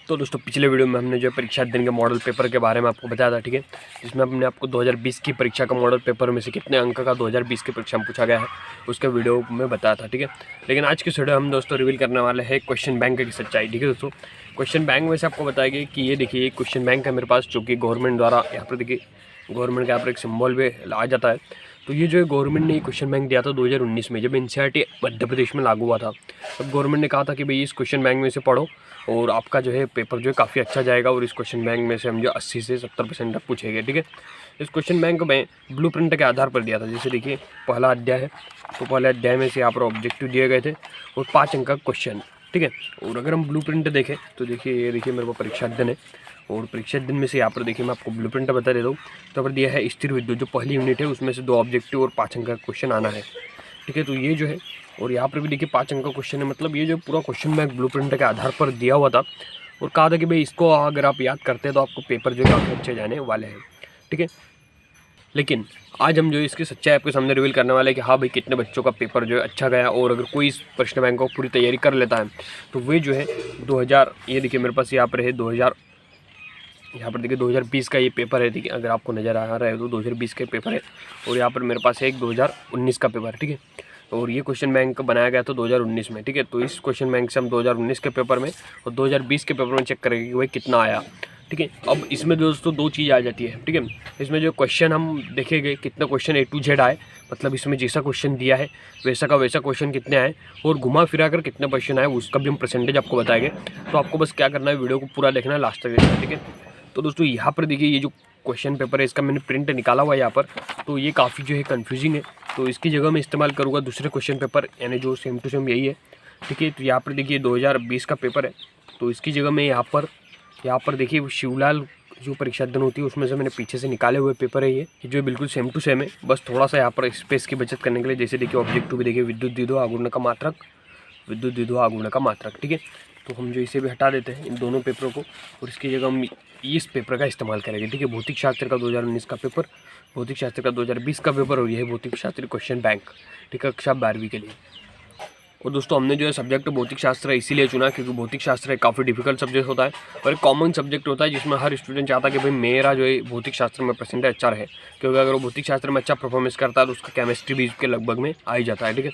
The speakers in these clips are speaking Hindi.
तो दोस्तों पिछले वीडियो में हमने जो परीक्षा दिन के मॉडल पेपर के बारे में आपको बताया था, ठीक है, जिसमें हमने आपको 2020 की परीक्षा का मॉडल पेपर में से कितने अंक का 2020 की परीक्षा में पूछा गया है उसके वीडियो में बताया था, ठीक है। लेकिन आज की वीडियो हम दोस्तों रिवील करने वाले हैं क्वेश्चन बैंक की सच्चाई, ठीक है दोस्तों। क्वेश्चन बैंक में से आपको बताएगी कि ये देखिए ये क्वेश्चन बैंक है मेरे पास, जो कि गवर्नमेंट द्वारा यहाँ पर देखिए गवर्नमेंट का यहाँ पर एक सिम्बॉल भी आ जाता है। तो ये जो है गवर्नमेंट ने क्वेश्चन बैंक दिया था 2019 में, जब एनसीईआरटी मध्य प्रदेश में लागू हुआ था। तब गवर्नमेंट ने कहा था कि भाई इस क्वेश्चन बैंक में से पढ़ो और आपका जो है पेपर जो है काफ़ी अच्छा जाएगा, और इस क्वेश्चन बैंक में से हम जो 80 से 70% तक पूछेंगे, ठीक है। इस क्वेश्चन बैंक में ब्लूप्रिंट के आधार पर दिया था। जैसे देखिए पहला अध्याय है, तो पहले अध्याय में से यहाँ पर ऑब्जेक्टिव दिए गए थे और 5 अंक का क्वेश्चन, ठीक है। और अगर हम ब्लूप्रिंट देखें तो देखिए ये देखिए मेरे को परीक्षा दिन है, और परीक्षा दिन में से यहाँ पर देखिए मैं आपको ब्लूप्रिंट बता देता हूँ। तो पर दिया है स्थिर विद्युत, जो पहली यूनिट है उसमें से 2 ऑब्जेक्टिव और 5 अंक का क्वेश्चन आना है, ठीक है। तो ये जो है, और यहाँ पर भी देखिए 5 अंक का क्वेश्चन है, मतलब ये जो पूरा क्वेश्चन बैंक ब्लूप्रिंट के आधार पर दिया हुआ था, और कहा था कि भाई इसको अगर आप याद करते हैं तो आपको पेपर जो है काफ़ी अच्छे जाने वाले हैं, ठीक है। लेकिन आज हम जो इसकी सच्चाई आपके सामने रिवील करने वाले हैं कि हाँ भाई कितने बच्चों का पेपर जो है अच्छा गया, और अगर कोई इस प्रश्न बैंक को पूरी तैयारी कर लेता है तो वे जो है 2000, ये देखिए मेरे पास यहाँ पर है 2000, यहाँ पर देखिए 2020 का ये पेपर है, देखिए अगर आपको नज़र आ रहा है तो 2020 का पेपर है, और यहाँ पर मेरे पास है एक 2019 का पेपर, ठीक है। और ये क्वेश्चन बैंक बनाया गया था 2019 में, ठीक है। तो इस क्वेश्चन बैंक से हम 2019 के पेपर में और 2020 के पेपर में चेक करेंगे कि भाई कितना आया, ठीक है। अब इसमें दोस्तों 2 चीज़ आ जाती है, ठीक है। इसमें जो क्वेश्चन हम देखेंगे कितना क्वेश्चन A to Z आए, मतलब इसमें जैसा क्वेश्चन दिया है वैसा का वैसा क्वेश्चन कितने आए, और घुमा फिरा कर कितने क्वेश्चन आए उसका भी हम परसेंटेज आपको बताएंगे। तो आपको बस क्या करना है, वीडियो को पूरा देखना है, लास्ट तक देखना है, ठीक है। तो दोस्तों यहाँ पर देखिए ये जो क्वेश्चन पेपर है इसका मैंने प्रिंट निकाला हुआ है यहाँ पर, तो ये काफ़ी जो है कन्फ्यूजिंग है, तो इसकी जगह मैं इस्तेमाल करूँगा दूसरे क्वेश्चन पेपर, यानी जो सेम टू सेम यही है, ठीक है। तो यहाँ पर देखिए 2020 का पेपर है, तो इसकी जगह मैं यहाँ पर देखिए शिवलाल जो परीक्षा दिन होती है उसमें से मैंने पीछे से निकाले हुए पेपर है, ये जो बिल्कुल सेम टू सेम है, बस थोड़ा सा यहाँ पर स्पेस की बचत करने के लिए। जैसे देखिए ऑब्जेक्टिव भी देखिए विद्युत द्विध्रुव आघूर्ण का मात्रक, विद्युत द्विध्रुव आघूर्ण का मात्रक, ठीक है। तो हम जो इसे भी हटा देते हैं इन दोनों पेपरों को, और इसकी जगह हम इस पेपर का इस्तेमाल करेंगे, ठीक है। भौतिक शास्त्र का 2019 का पेपर, भौतिक शास्त्र का 2020 का पेपर, और यह है भौतिक शास्त्र क्वेश्चन बैंक, ठीक है, कक्षा 12वीं के लिए। और दोस्तों हमने जो है सब्जेक्ट भौतिक शास्त्र इसीलिए चुना क्योंकि भौतिक शास्त्र एक काफ़ी डिफिकल्ट सब्जेक्ट होता है और एक कॉमन सब्जेक्ट होता है, जिसमें हर स्टूडेंट चाहता है कि भाई मेरा जो है भौतिक शास्त्र में परसेंटेज अच्छा रहे, क्योंकि अगर वो भौतिक शास्त्र में अच्छा परफॉर्मेंस करता है तो उसका केमिस्ट्री भी इसके लगभग में आ ही जाता है, ठीक है।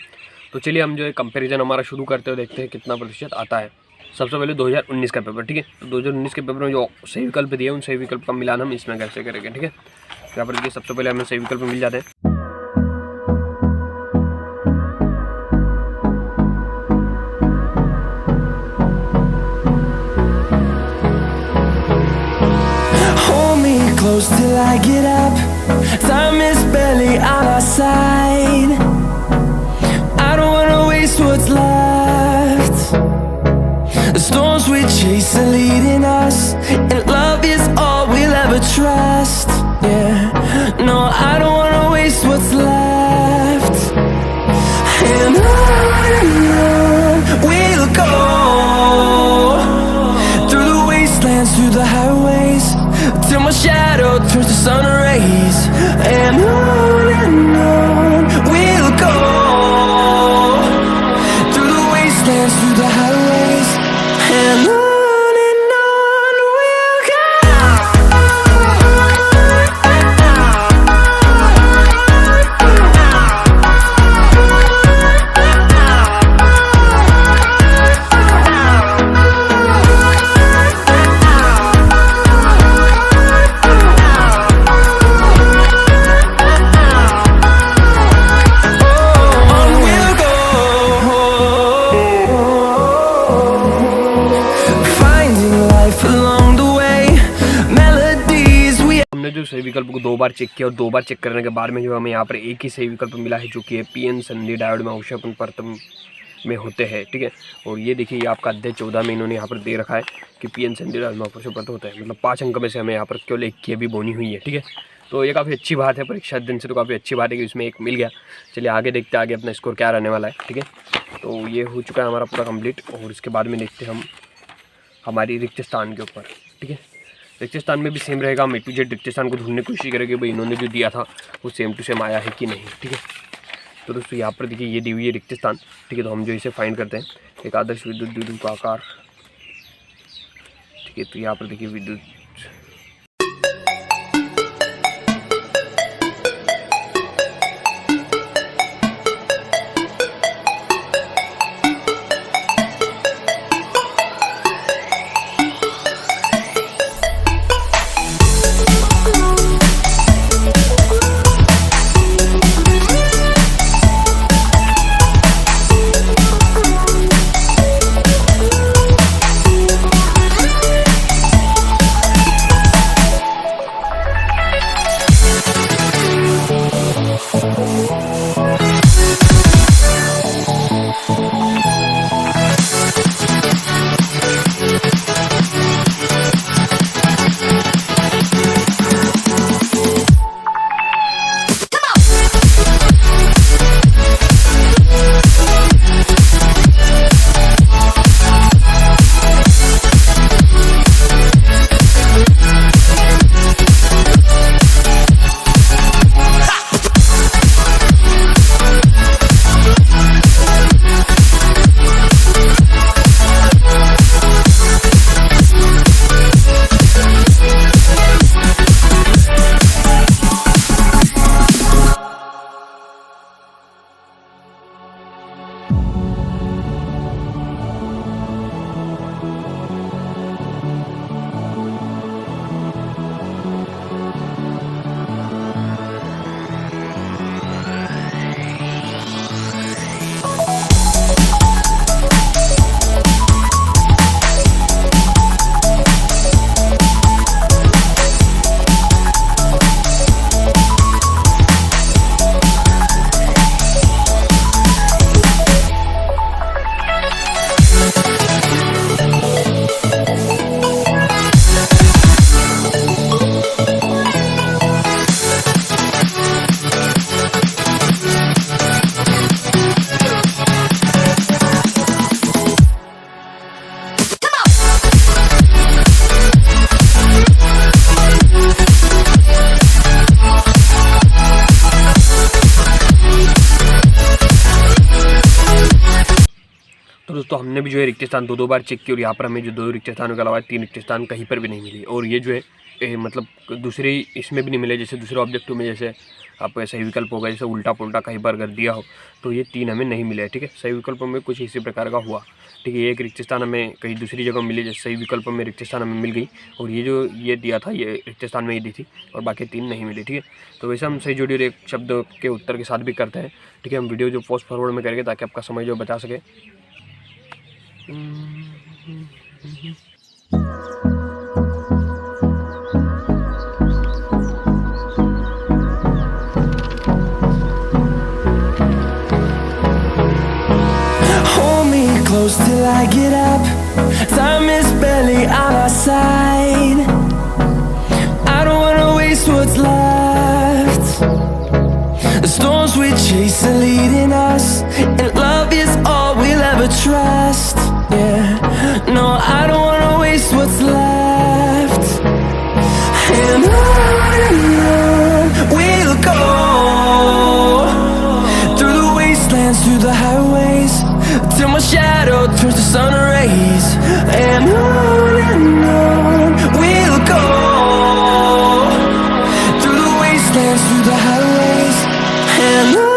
तो चलिए हम जो है कंपेरिजन हमारा शुरू करते हुए देखते हैं कितना प्रतिशत आता है। सबसे पहले 2019 का पेपर, ठीक है। तो 2019 के पेपर में जो सही विकल्प दिए उन सही विकल्प का मिलान हम इसमें कैसे करेंगे, ठीक है। यहाँ पर देखिए सबसे पहले हमें सही विकल्प मिल जाते हैं। Close till I get up, time is barely on our side. I don't wanna waste what's left. The storms we chase are leading us, and love is all we'll ever trust. Yeah, no, I don't wanna waste what's left. And on we'll go, through the wastelands, through the highways, till my shadow turns to sun rays. And on we'll go, through the wastelands, through the highways, and on we'll go. जो सही विकल्प को 2 बार चेक किया और 2 बार चेक करने के बाद में जो हमें यहाँ पर एक ही सही विकल्प मिला है, जो कि है पीएन संधि डायोड में अवक्षेपण परतम में होते हैं, ठीक है। और ये देखिए ये आपका अध्याय 14 में इन्होंने यहाँ पर दे रखा है कि पीएन संधि डायोड में अवक्षेपण होता है, मतलब 5 अंक में से हमें यहाँ पर केवल एक की भी बोनी हुई है, ठीक है। तो ये काफ़ी अच्छी बात है, परीक्षा दिन से तो काफ़ी अच्छी बात है कि इसमें एक मिल गया। चलिए आगे देखते हैं आगे अपना स्कोर क्या रहने वाला है, ठीक है। तो ये हो चुका है हमारा पूरा कम्प्लीट, और इसके बाद में देखते हैं हम हमारी रिक्त स्थान के ऊपर, ठीक है। रिक्त स्थान में भी सेम रहेगा, हम A to Z रिक्त स्थान को ढूंढने की कोशिश करेंगे भाई इन्होंने जो दिया था वो सेम टू सेम आया है कि नहीं, ठीक है। तो दोस्तों यहाँ पर देखिए ये दी हुई है रिक्त स्थान, ठीक है। तो हम जो इसे फाइंड करते हैं, एक आदर्श विद्युत द्विध्रुव का आकार, ठीक है। तो यहाँ पर देखिए विद्युत तो दोस्तों हमने भी जो है रिक्त स्थान दो बार चेक किया और यहाँ पर हमें जो 2 रिक्त स्थानों के अलावा 3 रिक्त स्थान कहीं पर भी नहीं मिली। और ये जो है मतलब दूसरे इसमें भी नहीं मिले, जैसे दूसरे ऑब्जेक्टिव में जैसे आपको सही विकल्प होगा, जैसे उल्टा पुल्टा कहीं पर कर दिया हो, तो ये 3 हमें नहीं मिले। ठीक है, सही विकल्प में कुछ इसी प्रकार का हुआ। ठीक है, एक रिक्त स्थान हमें कहीं दूसरी जगह मिली, जैसे सही विकल्प में रिक्त स्थान हमें मिल गई और ये जो ये दिया था ये रिक्त स्थान में ही दी थी और बाकी 3 नहीं मिली। ठीक है, तो वैसे हम सही जोड़ी और एक शब्द के उत्तर के साथ भी करते हैं। ठीक है, हम वीडियो जो फास्ट फॉरवर्ड में करेंगे ताकि आपका समय जो बचा सके। Hold me close till I get up. Time is barely on our side. I don't wanna waste what's left. The storms we chase are leading us, and love is all we'll ever trust. Yeah, no, I don't wanna waste what's left. And on we'll go, through the wastelands, through the highways, till my shadow turns to sun rays. And on we'll go, through the wastelands, through the highways, and on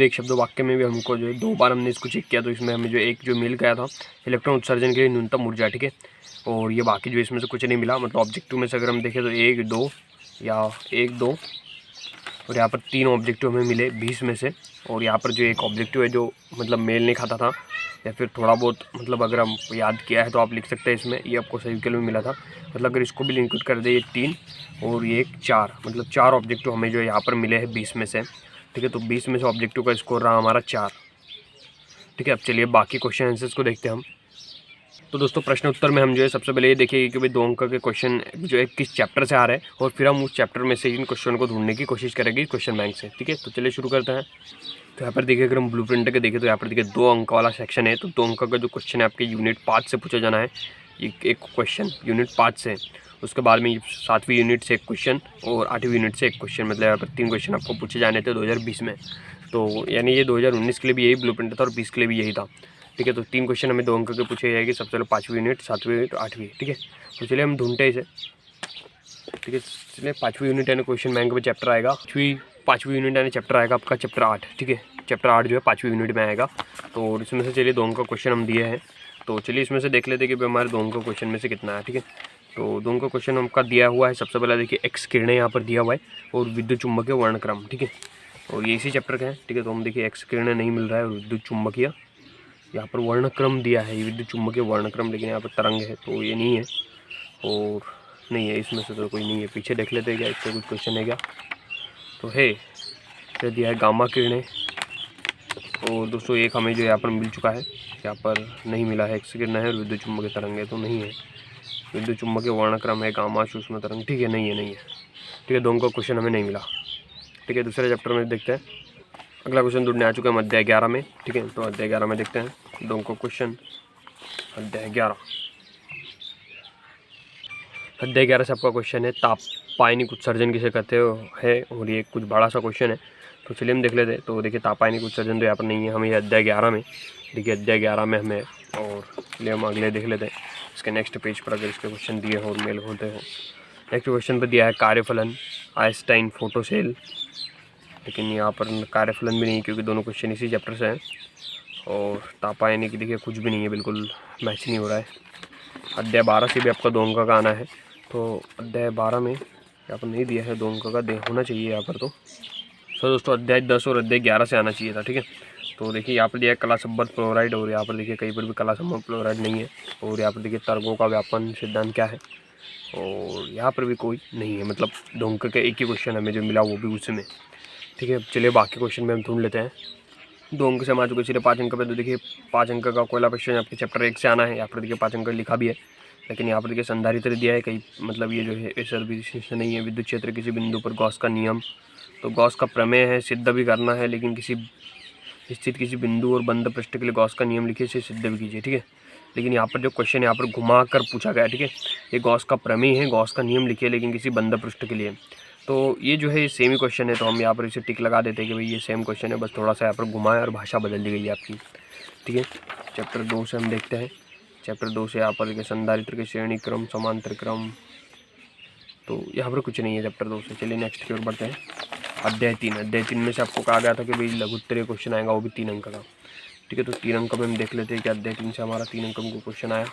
एक शब्द वाक्य में भी हमको जो है 2 बार हमने इसको चेक किया, तो इसमें हमें जो एक जो मिल गया था इलेक्ट्रॉन उत्सर्जन के लिए न्यूनतम ऊर्जा, ठीक है। और ये बाकी जो इसमें से कुछ नहीं मिला, मतलब ऑब्जेक्टिव में से अगर हम देखें तो 1 2 या 1 2 और यहाँ पर 3 ऑब्जेक्टिव हमें मिले 20 में से। और यहाँ पर जो एक ऑब्जेक्टिव है जो मतलब मेल नहीं खाता था, या फिर थोड़ा बहुत मतलब अगर हम याद किया है तो आप लिख सकते हैं इसमें, ये आपको सही के लिए मिला था। मतलब अगर इसको भी लिंक कर दे, ये 3 और ये 4, मतलब 4 ऑब्जेक्टिव हमें जो यहाँ पर मिले हैं 20 में से, ठीक है। तो 20 में से ऑब्जेक्टिव का स्कोर रहा हमारा 4, ठीक है। अब चलिए बाकी क्वेश्चन आंसर्स को देखते हैं हम। तो दोस्तों प्रश्न उत्तर में हम जो है सबसे पहले ये देखेंगे कि भाई 2 अंक के क्वेश्चन जो है किस चैप्टर से आ रहे हैं, और फिर हम उस चैप्टर में से इन क्वेश्चन को ढूंढने की कोशिश करेंगे क्वेश्चन बैंक से, ठीक है। तो चलिए शुरू करते हैं। तो यहाँ पर देखिए अगर हम ब्लू प्रिंट के देखें तो यहाँ पर देखिए 2 अंक वाला सेक्शन है। तो 2 अंक का जो क्वेश्चन है आपके यूनिट 5 से पूछा जाना है। एक क्वेश्चन यूनिट 5 से, उसके बाद में 7वीं यूनिट से एक क्वेश्चन और 8वीं यूनिट से एक क्वेश्चन, मतलब यहाँ पर 3 क्वेश्चन आपको पूछे जाने थे 2020 में। तो यानी ये 2019 के लिए भी यही ब्लू प्रिंट था और 20 के लिए भी यही था, ठीक है। तो 3 क्वेश्चन हमें 2 अंक के पूछे जाएगी, सबसे पहले 5वीं यूनिट, 7वीं यूनिट, 8वीं, ठीक है। तो चलिए हम ढूंढते हैं इसे, ठीक है। चलिए 5वीं यूनिट यानी क्वेश्चन बैंक में चैप्टर आएगा 5वीं यूनिट यानी चैप्टर आएगा आपका चैप्टर 8, ठीक है। चैप्टर 8 जो है 5वीं यूनिट में आएगा। तो इसमें से चलिए 2 अंक का क्वेश्चन हम दिए हैं, तो चलिए इसमें से देख लेते हैं कि हमारे 2 अंक का क्वेश्चन में से कितना है, ठीक है। तो 2 अंक का क्वेश्चन हमका दिया हुआ है, सबसे पहले देखिए एक्स किरणें यहाँ पर दिया हुआ है और विद्युत चुम्बकीय वर्णक्रम, ठीक है। और ये इसी चैप्टर का है, ठीक है। तो हम देखिए एक्स किरणें नहीं मिल रहा है, विद्युत चुम्बकीय यहाँ पर वर्णक्रम दिया है, विद्युत चुम्बकीय वर्णक्रम, लेकिन यहाँ पर तरंग है तो ये नहीं है, और नहीं है इसमें से तो कोई नहीं है। पीछे देख लेते हैं क्या इससे कुछ क्वेश्चन है क्या, तो है फिर दिया है गामा किरणें। और दोस्तों एक हमें जो यहाँ पर मिल चुका है, यहाँ पर नहीं मिला है, एक्स किरण है और विद्युत चुम्बकीय तरंग है तो नहीं है। विद्युत चुम्बकीय वर्णक्रम है, गामा सूक्ष्म तरंग, ठीक है, नहीं है, ठीक है। 2 अंक का क्वेश्चन हमें नहीं मिला, ठीक है। दूसरे चैप्टर में देखते हैं। अगला क्वेश्चन ढूंढने आ चुका है अध्याय 11 में, ठीक है। तो अध्याय 11 में देखते हैं 2 अंक का क्वेश्चन, अध्याय 11। अध्याय 11 से आपका क्वेश्चन है तापायनिक उत्सर्जन किसे कहते हैं, और ये कुछ बड़ा सा क्वेश्चन है। तो चलिए हम देख लेते हैं। तो देखिए तापायनिक उत्सर्जन तो यहाँ पर नहीं है, हमें अध्याय 11 में, देखिए अध्याय 11 में हमें, और चलिए हम अगले देख लेते हैं इसके नेक्स्ट पेज पर अगर इसके क्वेश्चन दिए हो और मेल होते हो। नेक्स्ट क्वेश्चन पर दिया है कार्यफलन आइंस्टाइन फोटो सेल, लेकिन यहाँ पर कार्यफलन भी नहीं क्योंकि दोनों क्वेश्चन इसी चैप्टर से हैं। और तापायनिक देखिए कुछ भी नहीं है, बिल्कुल मैच नहीं हो रहा है। अध्याय 12 से भी आपका 2 अंक का आना है, तो अध्याय 12 में यहाँ पर नहीं दिया है, 2 अंक का होना चाहिए यहाँ पर। तो दोस्तों अध्याय 10 और अध्याय 11 से आना चाहिए था, ठीक है। तो देखिए यहाँ पर दिया है कला संबद्ध फ्लोराइड, और यहाँ पर देखिए कहीं पर भी कला संबद्ध फ्लोराइड नहीं है। और यहाँ पर देखिए तरंगों का व्यापन सिद्धांत क्या है, और यहाँ पर भी कोई नहीं है, मतलब 2 अंक के एक ही क्वेश्चन हमें जो मिला वो भी उसमें, ठीक है। चलिए बाकी क्वेश्चन में हम ढूंढ लेते हैं। 2 अंक से हम आ चुके, चलिए 5 अंक पे। तो देखिए 5 अंक का कोयला क्वेश्चन आपके चैप्टर 1 से आना है। यहाँ पर देखिए 5 अंक लिखा भी है, लेकिन यहाँ पर देखिए संधारित्र दिया है कहीं, मतलब ये जो है ऐसा विशेष नहीं है। विद्युत क्षेत्र किसी बिंदु पर गॉस का नियम, तो गॉस का प्रमेय है, सिद्ध भी करना है, लेकिन किसी स्थित किसी बिंदु और बंद पृष्ठ के लिए गॉस का नियम लिखिए, इसे सिद्ध भी कीजिए, ठीक है। लेकिन यहाँ पर जो क्वेश्चन यहाँ पर घुमा कर पूछा गया, ठीक है, ये गॉस का प्रमेय है, गॉस का नियम लिखिए लेकिन किसी बंद पृष्ठ के लिए। तो ये जो है सेम ही क्वेश्चन है, तो हम यहाँ पर इसे टिक लगा देते हैं कि भाई ये सेम क्वेश्चन है, बस थोड़ा सा यहाँ पर घुमाया और भाषा बदल दी गई है आपकी, ठीक है। चैप्टर 2 से हम देखते हैं। चैप्टर 2 से यहाँ पर देखिए संधारित्र के श्रेणी क्रम, समांतर क्रम, तो यहाँ पर कुछ नहीं है चैप्टर 2 से। चलिए नेक्स्ट की ओर बढ़ते हैं। अध्याय 3, अध्याय 3 में से आपको कहा गया था कि भाई लघुत्तरीय क्वेश्चन आएगा, वो भी 3 अंक का, ठीक है। तो 3 अंक में हम देख लेते हैं कि अध्याय 3 से हमारा 3 अंक का क्वेश्चन आया।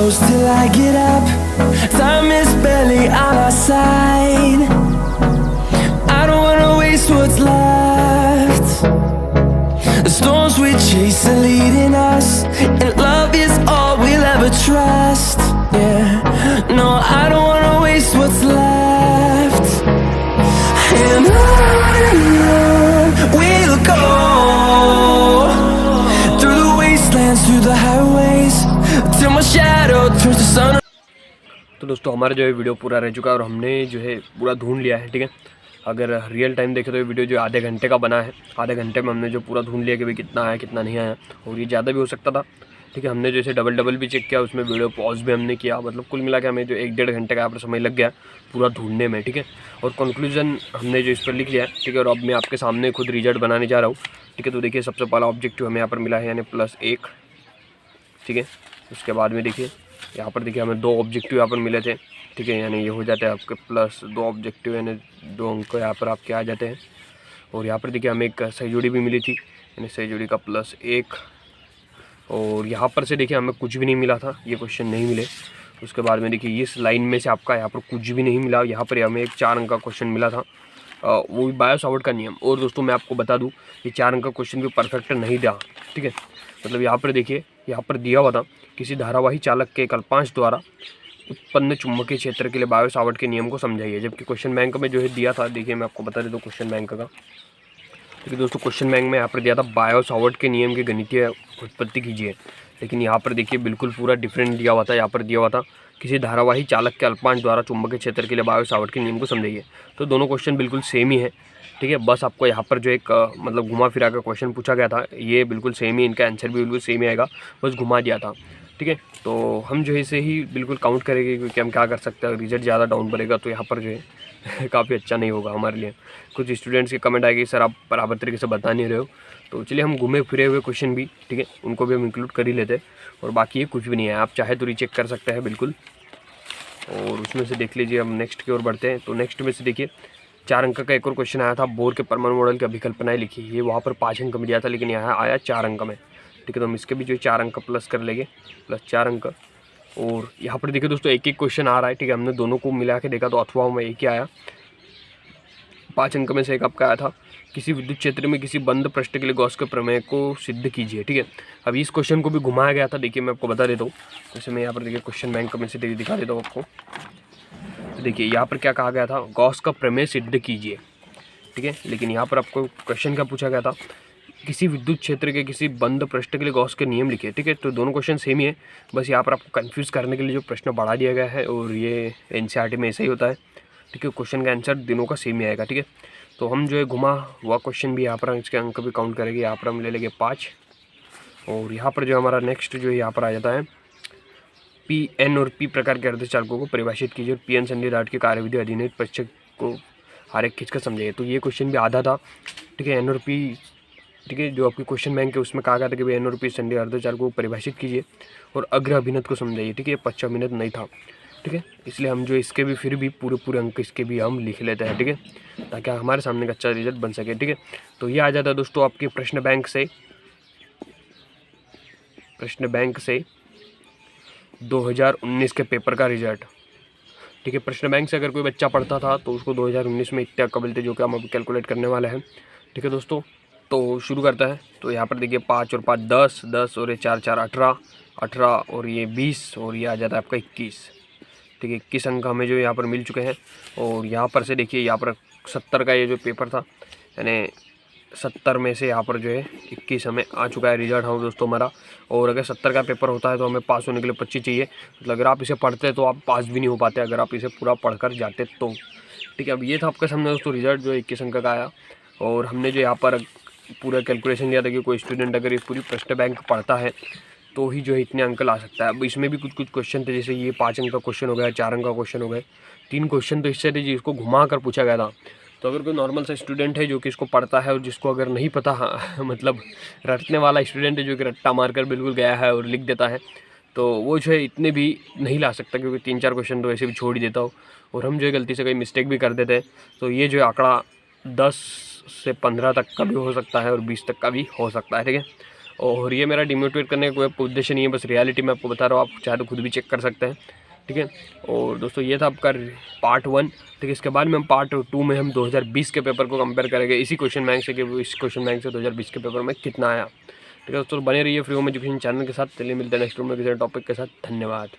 close till I get up. Time is barely on our side. I don't wanna waste what's left. The storms we chase are leading us, and love is all we'll ever trust. Yeah, no, I don't wanna waste what's left. And on we'll go, through the wastelands, through the highways, till my shadow turns to sun. तो दोस्तों हमारा जो है वीडियो पूरा रह चुका है और हमने जो है पूरा ढूंढ लिया है, ठीक है। अगर रियल टाइम देखें तो ये वीडियो जो आधे घंटे का बना है, आधे घंटे में हमने जो पूरा ढूंढ लिया कि भाई कितना आया कितना नहीं आया, और ये ज़्यादा भी हो सकता था, ठीक है। हमने जैसे डबल भी चेक किया, उसमें वीडियो पॉज भी हमने किया, मतलब कुल मिला के हमें जो 1-1.5 घंटे का यहाँ पर समय लग गया पूरा ढूंढने में, ठीक है। और कंक्लूजन हमने जो इस पर लिख लिया है, ठीक है। और अब मैं आपके सामने खुद रिजल्ट बनाने जा रहा हूँ, ठीक है। तो देखिए सबसे पहला ऑब्जेक्टिव हमें यहाँ पर मिला है यानी +1, ठीक है। उसके बाद में देखिए यहाँ पर देखिए हमें 2 ऑब्जेक्टिव यहाँ पर मिले थे, ठीक है। यानी ये हो जाते हैं आपके +2 ऑब्जेक्टिव, यानी 2 अंक यहाँ पर आपके आ जाते हैं। और यहाँ पर देखिए हमें एक सही जोड़ी भी मिली थी, यानी सही जोड़ी का +1। और यहाँ पर से देखिए हमें कुछ भी नहीं मिला था, ये क्वेश्चन नहीं मिले। उसके बाद में देखिए इस लाइन में से आपका यहाँ पर कुछ भी नहीं मिला। यहाँ पर हमें एक 4 अंक का क्वेश्चन मिला था, वो भी बायो-सावर्ट का नियम। और दोस्तों मैं आपको बता दूँ ये 4 अंक का क्वेश्चन भी परफेक्ट नहीं था, ठीक है। मतलब यहाँ पर देखिए यहाँ पर दिया हुआ था किसी धारावाही चालक के कल्पांश द्वारा उत्पन्न चुंबकीय क्षेत्र के लिए बायो-सावर्ट के नियम को समझाइए। जबकि क्वेश्चन बैंक में जो है दिया था, देखिए मैं आपको बता देता हूँ क्वेश्चन बैंक का, क्योंकि दोस्तों क्वेश्चन बैंक में यहाँ पर दिया था बायो-सावर्ट के नियम की गणितीय उत्पत्ति कीजिए। लेकिन यहाँ पर देखिए बिल्कुल पूरा डिफरेंट दिया हुआ था। यहाँ पर दिया हुआ था किसी धारावाही चालक के अल्पांश द्वारा चुंबकीय क्षेत्र के लिए बायो-सावर्ट के नियम को समझाइए। तो दोनों क्वेश्चन बिल्कुल सेम ही है, ठीक है। बस आपको यहाँ पर जो एक मतलब घुमा फिरा का क्वेश्चन पूछा गया था, ये बिल्कुल सेम ही, इनका आंसर भी बिल्कुल सेम ही आएगा, बस घुमा दिया था, ठीक है। तो हम जो है इसे ही बिल्कुल काउंट करेंगे, क्योंकि हम क्या कर सकते हैं, रिजल्ट ज़्यादा डाउन पड़ेगा तो यहाँ पर जो है काफ़ी अच्छा नहीं होगा हमारे लिए। कुछ स्टूडेंट्स के कमेंट आएगी सर आप बराबर तरीके से बता नहीं रहे हो, तो चलिए हम घूमे फिरे हुए क्वेश्चन भी, ठीक है, उनको भी हम इंक्लूड कर ही लेते हैं। और बाकी ये कुछ भी नहीं है, आप चाहे तो रीचेक कर सकते हैं बिल्कुल। और उसमें से देख लीजिए हम नेक्स्ट की ओर बढ़ते हैं। तो नेक्स्ट में से देखिए 4 अंक का एक और क्वेश्चन आया था, बोर के परमाणु मॉडल की अभिकल्पनाएं लिखी। ये वहाँ पर 5 अंक में दिया था, लेकिन यहाँ आया 4 अंक में, ठीक है। तो हम इसके भी जो 4 अंक प्लस कर लेंगे, +4 अंक। और यहाँ पर देखिए दोस्तों एक क्वेश्चन आ रहा है, ठीक है। हमने दोनों को मिला के देखा तो अथवा में एक ही आया। 5 अंक में से एक आपका आया था, किसी विद्युत क्षेत्र में किसी बंद पृष्ठ के लिए गॉस के प्रमेय को सिद्ध कीजिए, ठीक है। अब इस क्वेश्चन को भी घुमाया गया था, देखिए मैं आपको बता देता हूँ। जैसे मैं यहाँ पर देखिए क्वेश्चन बैंक में से दिखा देता हूँ आपको। तो देखिए यहाँ पर क्या कहा गया था, गॉस का प्रमेय सिद्ध कीजिए, ठीक है। लेकिन यहाँ पर आपको क्वेश्चन क्या पूछा गया था, किसी विद्युत क्षेत्र के किसी बंद पृष्ठ के लिए गॉस के नियम लिखिए, ठीक है। तो दोनों क्वेश्चन सेम ही है, बस यहाँ पर आपको कंफ्यूज करने के लिए जो प्रश्न बढ़ा दिया गया है, और ये एनसीईआरटी में ऐसा ही होता है, ठीक है। क्वेश्चन का आंसर दोनों का सेम ही आएगा, ठीक है। तो हम जो है घुमा हुआ क्वेश्चन भी यहाँ पर इसके अंक भी काउंट करेंगे। यहाँ पर हम ले लेंगे 5। और यहाँ पर जो हमारा नेक्स्ट जो है यहाँ पर आ जाता है पी एन और पी प्रकार के अर्धचालकों को परिभाषित कीजिए और पी एन संधि डाट की कार्यविधि अधीन परीक्षक को आरेख खींचकर समझाइए। तो ये क्वेश्चन भी आधा था, ठीक है। एन और पी, ठीक है, जो आपकी क्वेश्चन बैंक है उसमें कहा गया था कि भाई एन और पी संधि अर्धचालकों को परिभाषित कीजिए और अग्र अभिनत को समझाइए, ठीक है। पश्च अभिनत नहीं था, ठीक है। इसलिए हम जो इसके भी फिर भी पूरे अंक इसके भी हम लिख लेते हैं, ठीक है, ताकि हमारे सामने का अच्छा रिजल्ट बन सके, ठीक है। तो ये आ जाता है दोस्तों आपके प्रश्न बैंक से 2019 के पेपर का रिजल्ट, ठीक है। प्रश्न बैंक से अगर कोई बच्चा पढ़ता था तो उसको 2019 में इतने अंक मिलते, जो कि हम अभी कैलकुलेट करने वाले हैं, ठीक है दोस्तों। तो शुरू करता है। तो यहाँ पर देखिए 5 और 5 10 और ये 4 4 18 और ये 20 और ये आ जाता है आपका 21, ठीक है। 21 अंक हमें जो यहाँ पर मिल चुके हैं। और यहाँ पर से देखिए यहाँ पर 70 का ये जो पेपर था, यानी 70 में से यहाँ पर जो है 21 हमें आ चुका है रिजल्ट हम दोस्तों हमारा। और अगर 70 का पेपर होता है तो हमें पास होने के लिए 25 चाहिए। मतलब अगर आप इसे पढ़ते तो आप पास भी नहीं हो पाते, अगर आप इसे पूरा पढ़कर जाते तो, ठीक है। अब ये था आपके सामने दोस्तों रिजल्ट जो 21 अंक का आया। और हमने जो यहाँ पर पूरा कैलकुलेशन लिया था कि कोई स्टूडेंट अगर ये पूरी प्रश्न बैंक पढ़ता है तो ही जो है इतने अंक ला सकता है। अब इसमें भी कुछ क्वेश्चन थे, जैसे ये 5 अंक का क्वेश्चन हो गया, 4 अंक का क्वेश्चन हो गए, 3 क्वेश्चन तो इससे थे जिसको घुमा कर पूछा गया था। तो अगर कोई नॉर्मल सा स्टूडेंट है जो कि इसको पढ़ता है और जिसको अगर नहीं पता, मतलब रटने वाला स्टूडेंट है जो कि रट्टा मारकर बिल्कुल गया है और लिख देता है, तो वो जो है इतने भी नहीं ला सकता, क्योंकि 3-4 क्वेश्चन तो ऐसे भी छोड़ ही देता हो। और हम जो है गलती से कहीं मिस्टेक भी कर देते हैं तो ये जो है आंकड़ा 10 से 15 तक का भी हो सकता है और 20 तक का भी हो सकता है, ठीक है। और ये मेरा डिमोटिवेट करने का कोई उद्देश्य नहीं है, बस रियलिटी मैं आपको बता रहा हूँ, आप चाहे तो खुद भी चेक कर सकते हैं, ठीक है। और दोस्तों ये था आपका पार्ट 1, ठीक है। इसके बाद में हम पार्ट 2 में हम 2020 के पेपर को कंपेयर करेंगे इसी क्वेश्चन बैंक से, कि इस क्वेश्चन बैंक से 2020 के पेपर में कितना आया, ठीक है दोस्तों। बने रहिए फ्री होम एजुकेशन चैनल के साथ। चलिए मिलते हैं नेक्स्ट रूम में किसी टॉपिक के साथ। धन्यवाद।